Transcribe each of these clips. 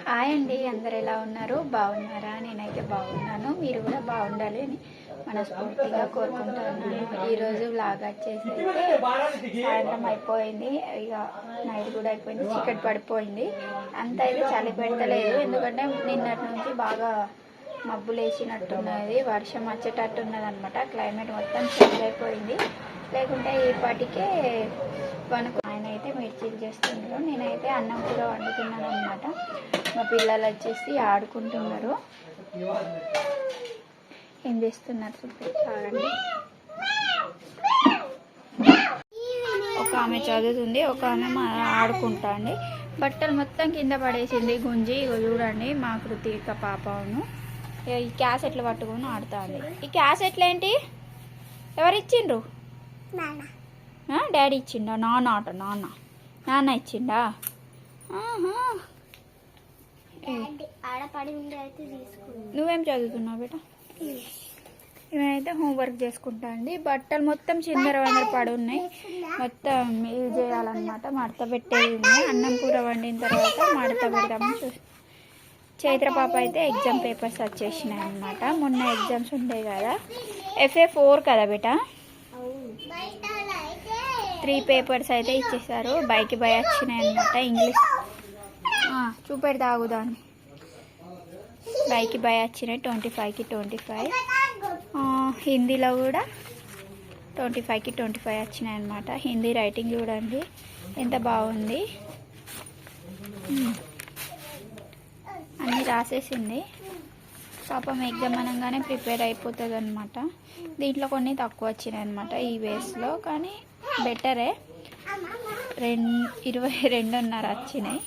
Hi అండి, అందరు ఎలా ఉన్నారు? బాగున్నారా? నేనైతే బాగున్నాను. మీరు కూడా బాగుండాలి అని మనస్ఫూర్తిగా కోరుకుంటున్నాను. ఈరోజు వ్లాగ్ వచ్చేసి అయితే సాయంత్రం అయిపోయింది, ఇక నైట్ కూడా అయిపోయింది, చీకటి పడిపోయింది. అంత అయితే చలి పెడతలేదు, ఎందుకంటే నిన్నటి నుంచి బాగా మబ్బులు వేసినట్టున్నది, వర్షం వచ్చేటట్టున్నది అనమాట. క్లైమేట్ మొత్తం చేంజ్ అయిపోయింది. లేకుంటే ఇప్పటికే ఆయన అయితే మిర్చీలు చేస్తున్నారు, నేనైతే అన్నం కూర వండుతున్నాను అనమాట. మా పిల్లలు వచ్చేసి ఆడుకుంటున్నారు. ఏం చేస్తున్నారు చూడండి. ఒక ఆమె చదువుతుంది, ఒక ఆమె ఆడుకుంటా అండి. బట్టలు మొత్తం కింద పడేసింది గుంజి. ఇగో చూడండి, మా కృతిక పాపను ఈ క్యాసెట్లు పట్టుకొని ఆడుతుంది. ఈ క్యాసెట్లు ఏంటి? ఎవరు ఇచ్చిండ్రు? డాడీ ఇచ్చిండా? నాన్న ఇచ్చిండా? నువ్వేం చదువుతున్నావు బేట? ఇవైతే హోంవర్క్ చేసుకుంటా అండి. బట్టలు మొత్తం చిందర వందర పడి ఉన్నాయి, మొత్తం ఇది చేయాలన్నమాట. మడత పెట్టేది ఉన్నాయి. అన్నం కూర వండిన తర్వాత మడత పెడదామని చూసి చైత్ర పాప అయితే ఎగ్జామ్ పేపర్స్ వచ్చేసినాయి అన్నమాట. మొన్న ఎగ్జామ్స్ ఉంటాయి కదా, FA4 కదా బేట. 3 పేపర్స్ అయితే ఇచ్చేసారు. బైకి బై వచ్చినాయి అన్నమాట. ఇంగ్లీష్ చూపెడి తాగుదాన్ని. బైకి బై వచ్చినాయి 25కి 25. హిందీలో కూడా 25కి 25 వచ్చినాయి అన్నమాట. హిందీ రైటింగ్ చూడండి ఎంత బాగుంది, అన్నీ రాసేసింది పాపం. ఎగ్జామ్ అనగానే ప్రిపేర్ అయిపోతుంది అనమాట. దీంట్లో కొన్ని తక్కువ వచ్చినాయి అనమాట ఈ వేస్లో, కానీ బెటరే. 22.5 వచ్చినాయి.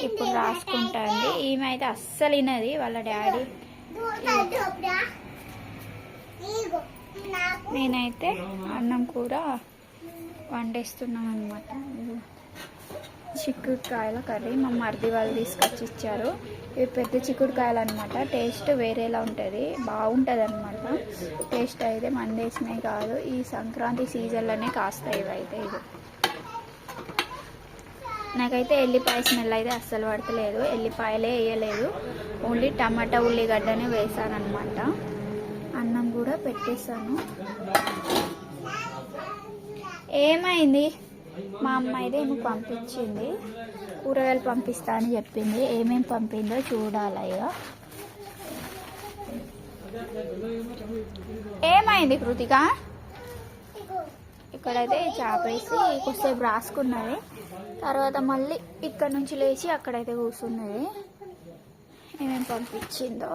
ఇప్పుడు రాసుకుంటుంది. ఈమె అయితే అస్సలు వినది వాళ్ళ డాడీ. నేనైతే అన్నం కూర వండేస్తున్నాను అనమాట. చిక్కుడుకాయల కర్రీ మా మరిది వాళ్ళు తీసుకొచ్చి ఇచ్చారు. ఇవి పెద్ద చిక్కుడుకాయలు అనమాట. టేస్ట్ వేరేలా ఉంటుంది, బాగుంటుంది అనమాట. టేస్ట్ అయితే మందేసినవి కాదు, ఈ సంక్రాంతి సీజన్లోనే కాస్తాయి ఇవైతే. ఇది నాకైతే ఎల్లిపాయ స్మెల్ అయితే అస్సలు పడతలేదు, ఎల్లిపాయలే వేయలేదు, ఓన్లీ టమాటా ఉల్లిగడ్డనే వేసాను అనమాట. అన్నం కూడా పెట్టేశాను. ఏమైంది? మా అమ్మ అయితే ఏమో పంపించింది, కూరగాయలు పంపిస్తా అని చెప్పింది. ఏమేమి పంపిందో చూడాలి. ఇక ఏమైంది కృతిక? ఇక్కడైతే చాపేసి కొద్దిసేపు రాసుకున్నది, తర్వాత మళ్ళీ ఇక్కడ నుంచి లేచి అక్కడైతే కూర్చున్నది. ఏమేమి పంపించిందో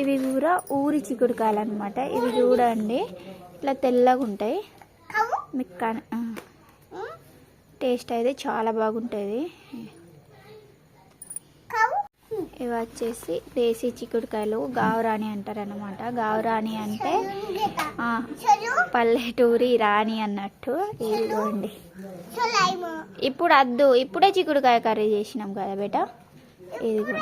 ఇవి కూడా ఊరి చిక్కుడుకాయలు అనమాట. ఇవి చూడండి ఇట్లా తెల్లగా ఉంటాయి. మీకు టేస్ట్ అయితే చాలా బాగుంటుంది. ఇవి వచ్చేసి దేశీ చిక్కుడుకాయలు, గావరాణి అంటారు అనమాట. గావరాణి అంటే పల్లెటూరి రాణి అన్నట్టు. ఇదిగోండి, ఇప్పుడు అద్దు, ఇప్పుడే చిక్కుడుకాయ కర్రీ చేసినాం కదా బేట. ఇదిగో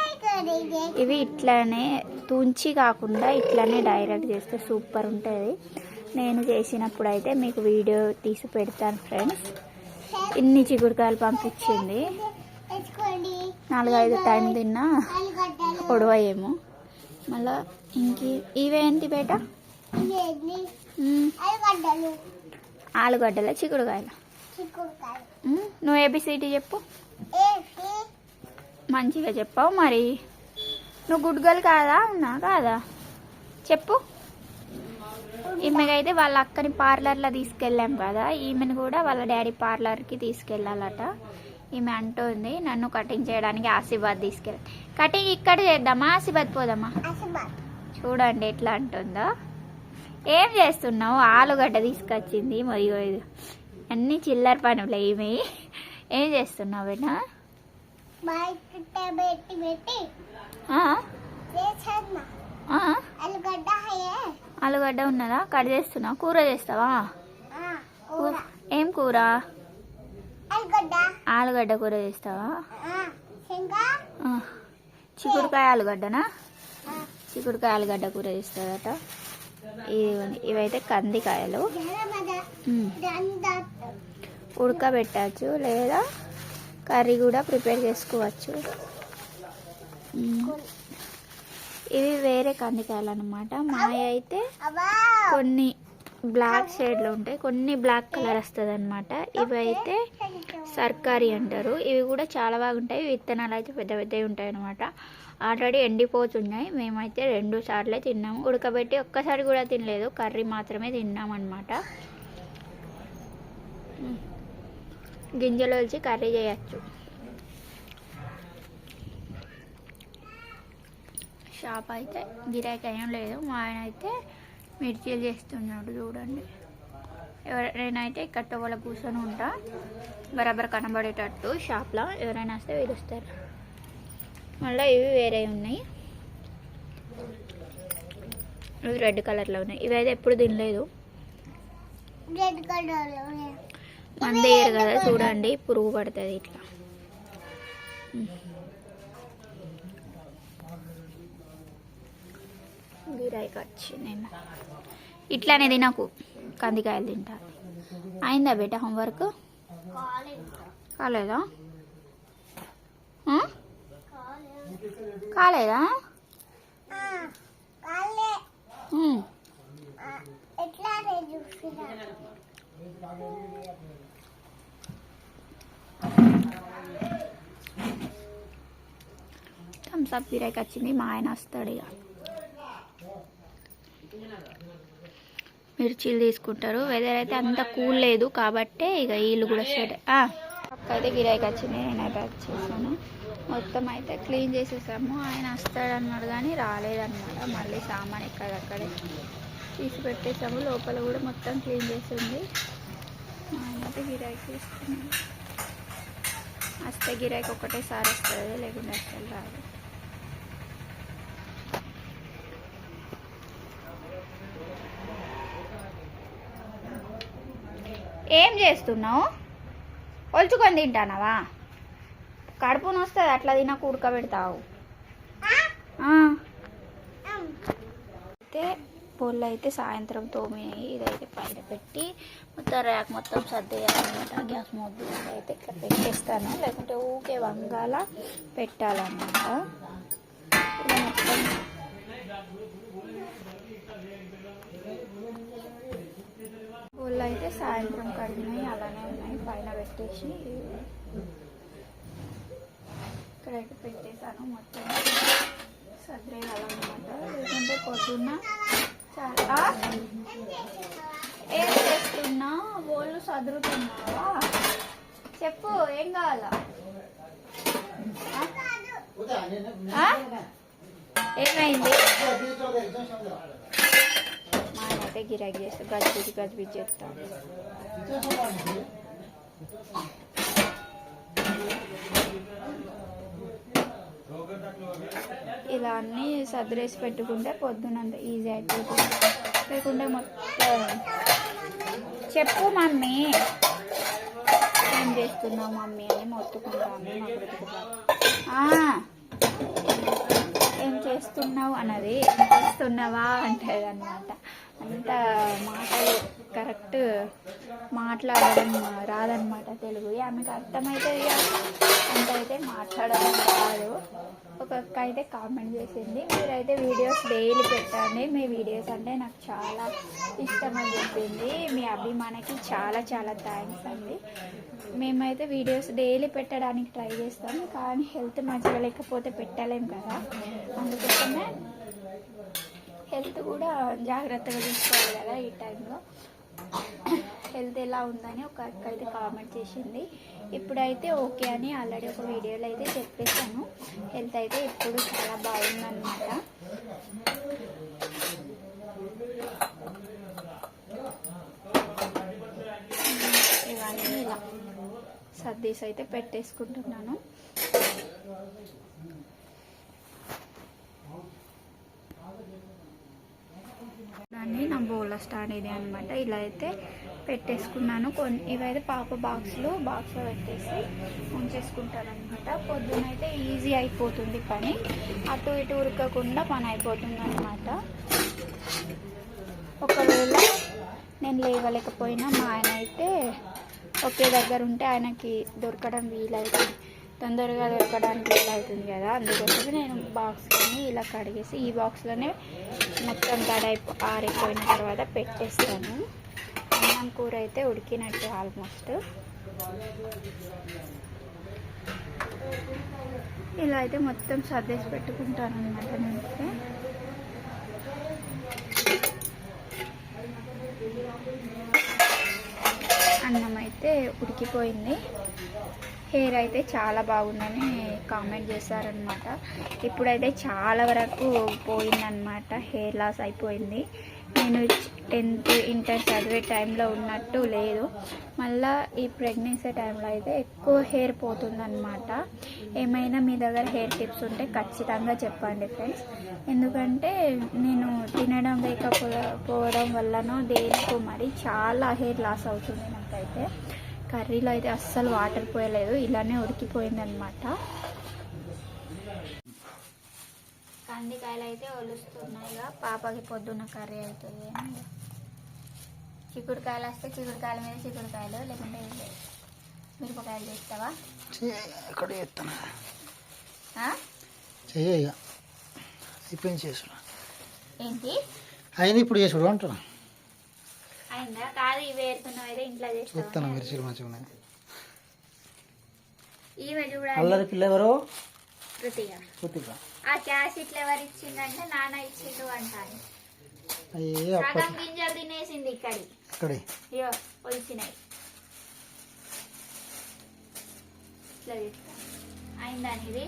ఇవి ఇట్లానే తుంచి కాకుండా ఇట్లానే డైరెక్ట్ చేస్తే సూపర్ ఉంటుంది. నేను చేసినప్పుడు అయితే మీకు వీడియో తీసి పెడతాను ఫ్రెండ్స్. ఇన్ని చిక్కుడుకాయలు పంపించింది, 4-5 టైం తిన్నా పొడవయేమో. మళ్ళా ఇంక ఇవేంటి బేట? ఆలుగడ్డల చిక్కుడుకాయలు. నువ్వు ABCD చెప్పు, మంచిగా చెప్పావు. మరి నువ్వు గుడ్ గర్ల్ కాదా? ఉన్నా కాదా చెప్పు. ఈమెకైతే వాళ్ళ అక్కని పార్లర్లో తీసుకెళ్ళాం కదా, ఈమెను కూడా వాళ్ళ డాడీ పార్లర్కి తీసుకెళ్ళాలట. ఈమె అంటుంది నన్ను కటింగ్ చేయడానికి ఆశీర్వాద్ తీసుకెళ్ళి. కటింగ్ ఇక్కడ చేద్దామా, ఆశీర్వాద్ పోదామా? చూడండి ఎట్లా అంటుందో. ఏం చేస్తున్నావు? ఆలుగడ్డ తీసుకొచ్చింది. మరియు ఇది అన్నీ చిల్లర పనులు ఏమి. ఏం చేస్తున్నావు బేటా? ఆలుగడ్డ ఉన్నదా? కట్ చేస్తున్నావు? కూర చేస్తావా? ఏం కూర? ఆలుగడ్డ కూర చేస్తావా? చిక్కుడుకాయ ఆలుగడ్డనా? చిక్కుడుకాయ ఆలుగడ్డ కూర చేస్తుందట. ఇవైతే కందికాయలు. ఉడకబెట్టచ్చు లేదా కర్రీ కూడా ప్రిపేర్ చేసుకోవచ్చు. ఇవి వేరే కందికాయలు అన్నమాట. మాయ అయితే కొన్ని బ్లాక్ షేడ్లో ఉంటాయి, కొన్ని బ్లాక్ కలర్ వస్తుంది అనమాట. ఇవి అయితే సర్కారీ అంటారు. ఇవి కూడా చాలా బాగుంటాయి. విత్తనాలు అయితే పెద్ద పెద్దవి ఉంటాయి అనమాట. ఆల్రెడీ ఎండిపోతున్నాయి. మేమైతే 2 సార్లే తిన్నాము. ఉడకబెట్టి ఒక్కసారి కూడా తినలేదు, కర్రీ మాత్రమే తిన్నాం అనమాట. గింజలు వచ్చి కర్రీ చేయచ్చు. షాప్ అయితే గిరాకీ ఏం లేదు. మా ఆయన అయితే మిర్చీలు చేస్తున్నాడు చూడండి. నేనైతే ఇక్కడ టవల కూర్చొని ఉంటా, బరాబర్ కనబడేటట్టు షాప్లో. ఎవరైనా వస్తే పిలుస్తారు. మళ్ళీ ఇవి వేరే ఉన్నాయి. ఇవి రెడ్ కలర్లో ఉన్నాయి. ఇవి అయితే ఎప్పుడు తినలేదు. మంది వేయరు కదా చూడండి, పురుగు పడుతుంది ఇట్లా. గిరాయి వచ్చి నేను ఇట్లానే తినకు, కందికాయలు తింటా. అయిందా బేట హోంవర్క్? కాలేదా? కాలేదా? థమ్స్అప్ గిరాకి వచ్చింది. మా ఆయన వస్తాడు ఇక. మిర్చీలు తీసుకుంటారు. వెదర్ అయితే అంత కూల్ లేదు కాబట్టి ఇక వీళ్ళు కూడా స్టార్ట్. అయితే గిరాయికి వచ్చింది. నేనైతే వచ్చేసాను. మొత్తం అయితే క్లీన్ చేసేసాము. ఆయన వస్తాడన్నాడు కానీ రాలేదన్నమాట. మళ్ళీ సామాన్ ఎక్కడక్కడే తీసి పెట్టేసాము. లోపల కూడా మొత్తం క్లీన్ చేసింది. ఆయన అయితే గిరాయికి తీసుకున్నాను. వస్తే గిరాయికి ఒకటేసారి వస్తుంది, లేకుంటే అసలు రాదు. ఏం చేస్తున్నావు? ఒలుచుకొని తింటానావా? కడుపుని వస్తుంది అట్లా తినక ఉడకబెడతావు. అయితే పొల్లు అయితే సాయంత్రం తోమినాయి. ఇదైతే పైన పెట్టి మొత్తం ర్యాక్ మొత్తం సర్దేయాలన్నమాట. గ్యాస్ మొద్దు అయితే ఇట్లా పెట్టేస్తాను, లేకుంటే ఊకే వంగాల పెట్టాలన్నమాట. ఇలా మొత్తం పొల్లు అయితే సాయంత్రం కడిగినాయి, అలానే ఉన్నాయి. పైన పెట్టేసి ఇక్కడైతే పెట్టేశాను. మొత్తం సర్దేయాలన్నమాట, లేకుంటే పొద్దున్న చాలా. ఏం చేస్తున్నా? బోళ్ళు సదురుతున్నావా? చెప్పు, ఏం కావాలా? ఏమైంది? మా ఆయన అయితే గిరాకీ చేస్తే గజ్బిజ్ చేస్తాను. ఇలా అన్నీ సర్దిరేసి పెట్టుకుంటే పొద్దునంత ఈజీ అయిపోతుంది. లేకుంటే మొత్తం. చెప్పు మమ్మీ, ఏం చేస్తున్నావు మమ్మీ అని మొత్తుకుంటాను. ఏం చేస్తున్నావు అన్నది చేస్తున్నావా అంటది అన్నమాట. అంత మాటలు కరెక్ట్ మాట్లాడడం రాదనమాట తెలుగు. ఆమెకు అర్థమవుతుంది, అంత అయితే మాట్లాడడం రాదు. ఒక అక్క అయితే కామెంట్ చేసింది, మీరైతే వీడియోస్ డైలీ పెట్టండి, మీ వీడియోస్ అంటే నాకు చాలా ఇష్టం అని చెప్పింది. మీ అభిమానకి చాలా చాలా థ్యాంక్స్ అండి. మేమైతే వీడియోస్ డైలీ పెట్టడానికి ట్రై చేస్తాం, కానీ హెల్త్ మంచిగా లేకపోతే పెట్టలేం కదా. అందుకోసమే హెల్త్ కూడా జాగ్రత్తగా చూసుకోవాలి కదా ఈ టైంలో. హెల్త్ ఎలా ఉందని ఒక అక్క అయితే కామెంట్ చేసింది. ఇప్పుడైతే ఓకే అని ఆల్రెడీ ఒక వీడియోలో అయితే చెప్పేశాను. హెల్త్ అయితే ఇప్పుడు చాలా బాగుందన్నమాట. ఇవన్నీ ఇలా సర్దీస్ అయితే పెట్టేసుకుంటున్నాను. దాన్ని నా బౌల్ స్టాండ్ ఇది అనమాట. ఇలా అయితే పెట్టేసుకున్నాను. కొన్ని ఇవైతే పాప బాక్స్లో పెట్టేసి ఉంచేసుకుంటాను అనమాట. పొద్దునైతే ఈజీ అయిపోతుంది పని, అటు ఇటు ఉరకకుండా పని అయిపోతుంది అనమాట. ఒకవేళ నేను లేవలేకపోయినా మా ఆయన అయితే ఒకే దగ్గర ఉంటే ఆయనకి దొరకడం వీలవుతుంది, తొందరగా దొరకడానికి వీలవుతుంది కదా. అందుకోసమే నేను బాక్స్లోని ఇలా కడిగేసి ఈ బాక్స్లోనే మొత్తం ఆరిపోయిన తర్వాత పెట్టేస్తాను. అన్నం కూర అయితే ఉడికినట్టు ఆల్మోస్ట్. ఇలా అయితే మొత్తం సర్దేసి పెట్టుకుంటాను అన్నమాట నేనైతే. అన్నం అయితే ఉడికిపోయింది. హెయిర్ అయితే చాలా బాగుందని కామెంట్ చేశారనమాట. ఇప్పుడైతే చాలా వరకు పోయిందనమాట, హెయిర్ లాస్ అయిపోయింది. నేను 10th ఇంటర్ చదివే టైంలో ఉన్నట్టు లేదు. మళ్ళీ ఈ ప్రెగ్నెన్సీ టైంలో అయితే ఎక్కువ హెయిర్ పోతుందన్నమాట. ఏమైనా మీ దగ్గర హెయిర్ టిప్స్ ఉంటే ఖచ్చితంగా చెప్పండి ఫ్రెండ్స్. ఎందుకంటే నేను తినడం లేకపోవడం వల్లనో దేనికో మరి చాలా హెయిర్ లాస్ అవుతుంది నాకైతే. కర్రీలో అయితే అస్సలు వాటర్ పోయలేదు, ఇలానే ఉడికిపోయిందనమాట. కందికాయలు అయితే ఒలుస్తున్నాయి. పాపకి పొద్దున్న కర్రీ అవుతుంది అని. చిక్కుడుకాయలు వస్తే చిక్కుడుకాయల మీద చిక్కుడుకాయలు, లేకుంటే మిరపకాయలు చేస్తావా? ఎక్కడ చేస్తాను చేసుడు ఏంటి అయింది, ఇప్పుడు చేసుడు అంటున్నా. అయిందా? కాదు, ఇవి ఏరుతున్నావు అయితే ఇంట్లో చేస్తాను. మిర్చీలు మంచిగా ఉన్నాయి. ఈమె చూడాలి, అల్లరి పిల్ల ఎవరు? కృతిక. ఆ క్యాష్ ఇట్లా ఎవరు ఇచ్చిందంటే నాన్న ఇచ్చిండు అంటాను. సగం గింజలు తినేసింది ఇక్కడి. అయ్యో ఒలిసినాయి. ఇట్లా చేస్తా. అయిందా ఇది?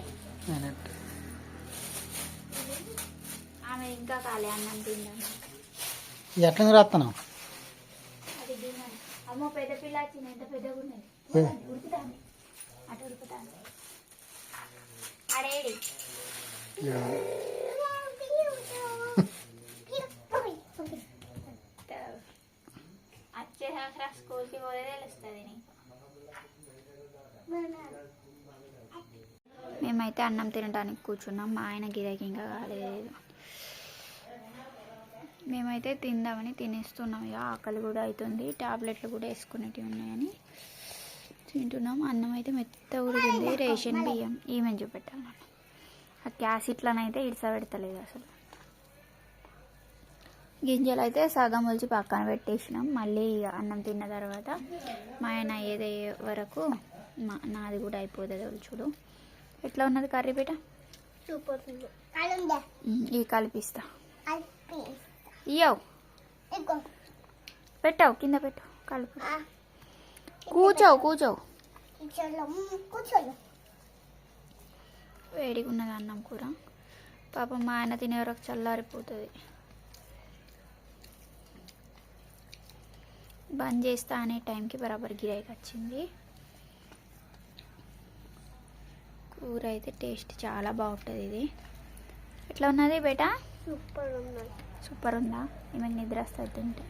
ఆమె ఇంకా కాలే అన్నం తిందాం. ఎట్లా రాస్తున్నావు? అది తిన్నాను. అమ్మో పెద్ద పిల్ల వచ్చింది, ఎంత పెద్దగా ఉన్నది. ఉడుకుతాను, అటు ఉడుకుతాను. అడేడి వచ్చేసాక స్కూల్కి పోతే తెలుస్తుంది. మేమైతే అన్నం తినడానికి కూర్చున్నాం. మా ఆయన గిరాకీ ఇంకా కాలేదు. మేమైతే తిందామని తినేస్తున్నాం. ఇక ఆకలి కూడా అవుతుంది, టాబ్లెట్లు కూడా వేసుకునేటివి ఉన్నాయని తింటున్నాం. అన్నం అయితే మెత్త ఉడికింది. రేషన్ బియ్యం ఈమె చూపెట్టాలి. ఆ గ్యాస్ ఇట్లనైతే ఇడిసపెడతలేదు అసలు. గింజలు అయితే సగం ఒలిచి పక్కన పెట్టేసినాం. మళ్ళీ అన్నం తిన్న తర్వాత మా ఆయన అయ్యేదే వరకు నాది కూడా అయిపోతుంది ఒలుచుడు. ఎట్లా ఉన్నది కర్రీ బేట? ఇవి కలిపిస్తా. ఇయ్యవు, పెట్టావు కింద పెట్టు, కలుపు. కూర్చోవు. వేడిగా ఉన్నది అన్నం కూర. పాపం మా ఆయన తినే వరకు చల్లారిపోతుంది. బంద్ చేస్తా అనే టైంకి బరాబర్ గిరాకీ వచ్చింది. కూర అయితే టేస్ట్ చాలా బాగుంటుంది. ఇది ఎట్లా ఉన్నది బేటా? సూపర్ ఉందా? ఈమెకు నిద్ర వస్తుంది తింటే.